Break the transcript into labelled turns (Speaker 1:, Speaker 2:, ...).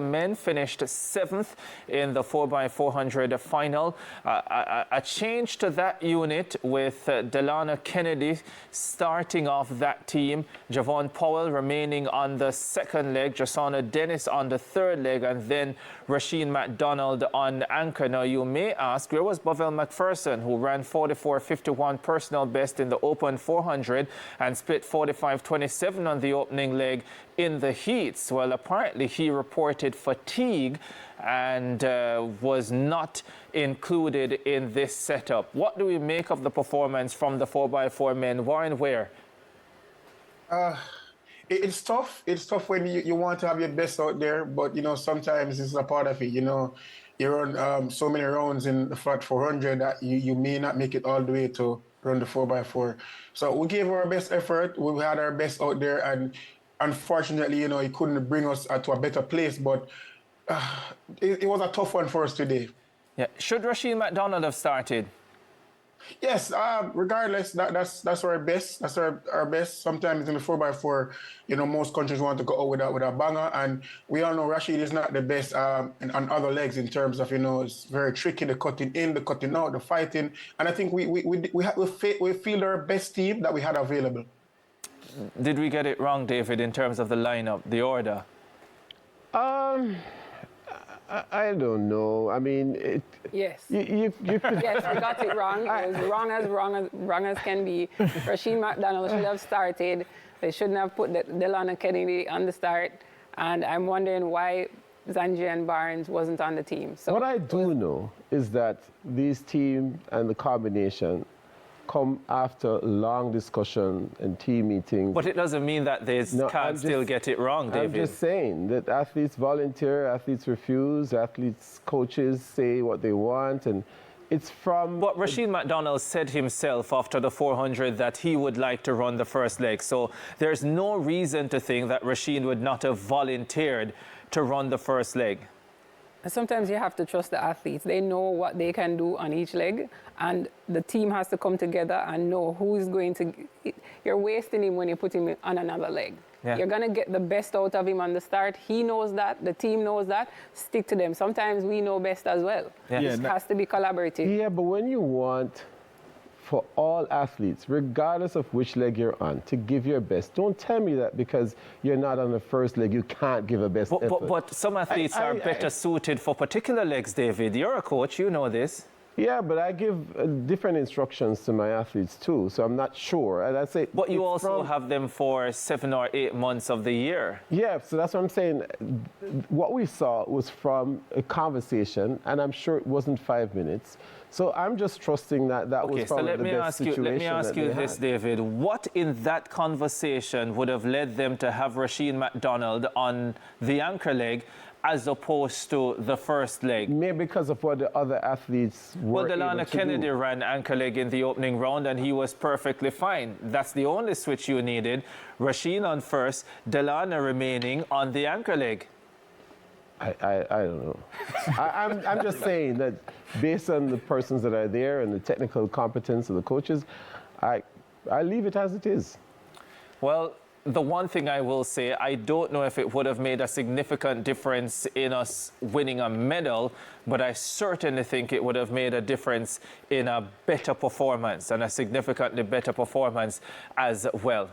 Speaker 1: Men finished 7th in the 4x400 final. A change to that unit with Delana Kennedy starting off that team, Javon Powell remaining on the second leg, Jasona Dennis on the third leg, and then Rasheen McDonald on anchor. Now you may ask, where was Bovell McPherson, who ran 44.51 personal best in the open 400 and split 45.27 on the opening leg in the heats? Well, apparently he reported fatigue and was not included in this setup. What do we make of the performance from the 4x4 men? Warren Ware?
Speaker 2: It's tough. It's tough when you want to have your best out there, but, you know, sometimes it's a part of it. You know, you run so many rounds in the flat 400 that you may not make it all the way to run the 4x4. So we gave our best effort. We had our best out there, and unfortunately, you know, he couldn't bring us to a better place, but it was a tough one for us today.
Speaker 1: Yeah. Should Rasheen McDonald have started?
Speaker 2: Yes, regardless, that's our best. That's our best. Sometimes in the 4x4, you know, most countries want to go out with a banger, and we all know Rashid is not the best on other legs in terms of, you know, it's very tricky, the cutting in, the cutting out, the fighting, and I think we feel our best team that we had available.
Speaker 1: Did we get it wrong, David, in terms of the lineup, the order?
Speaker 3: I don't know. I mean,
Speaker 4: yes.
Speaker 3: You could...
Speaker 4: Yes, we got it wrong. It was wrong as can be. Rasheen McDonald should have started. They shouldn't have put Delana Kennedy on the start. And I'm wondering why Zanjian Barnes wasn't on the team. So
Speaker 3: what I do know is that this team and the combination come after long discussion and team meetings.
Speaker 1: But it doesn't mean that they can't still get it wrong, David.
Speaker 3: I'm just saying that athletes volunteer, athletes refuse, athletes, coaches say what they want, and it's from...
Speaker 1: But Rasheen McDonald said himself after the 400 that he would like to run the first leg, so there's no reason to think that Rasheen would not have volunteered to run the first leg.
Speaker 4: Sometimes you have to trust the athletes. They know what they can do on each leg, and the team has to come together and know who's going to... You're wasting him when you put him on another leg. Yeah. You're going to get the best out of him on the start. He knows that. The team knows that. Stick to them. Sometimes we know best as well. Yeah. It has to be collaborative.
Speaker 3: Yeah, but when you want for all athletes, regardless of which leg you're on, to give your best. Don't tell me that because you're not on the first leg, you can't give a best effort.
Speaker 1: But some athletes are better suited for particular legs, David. You're a coach, you know this.
Speaker 3: Yeah, but I give different instructions to my athletes too, so I'm not sure. And I say,
Speaker 1: but you also have them for 7 or 8 months of the year.
Speaker 3: Yeah, so that's what I'm saying. What we saw was from a conversation, and I'm sure it wasn't 5 minutes. So I'm just trusting that was probably the best situation.
Speaker 1: Let me ask you this, David. What in that conversation would have led them to have Rasheen McDonald on the anchor leg as opposed to the first leg?
Speaker 3: Maybe because of what the other athletes were able to do.
Speaker 1: Well, Delana Kennedy ran anchor leg in the opening round and he was perfectly fine. That's the only switch you needed. Rasheen on first, Delana remaining on the anchor leg.
Speaker 3: I don't know. I'm just saying that based on the persons that are there and the technical competence of the coaches, I leave it as it is.
Speaker 1: Well, the one thing I will say, I don't know if it would have made a significant difference in us winning a medal, but I certainly think it would have made a difference in a better performance and a significantly better performance as well.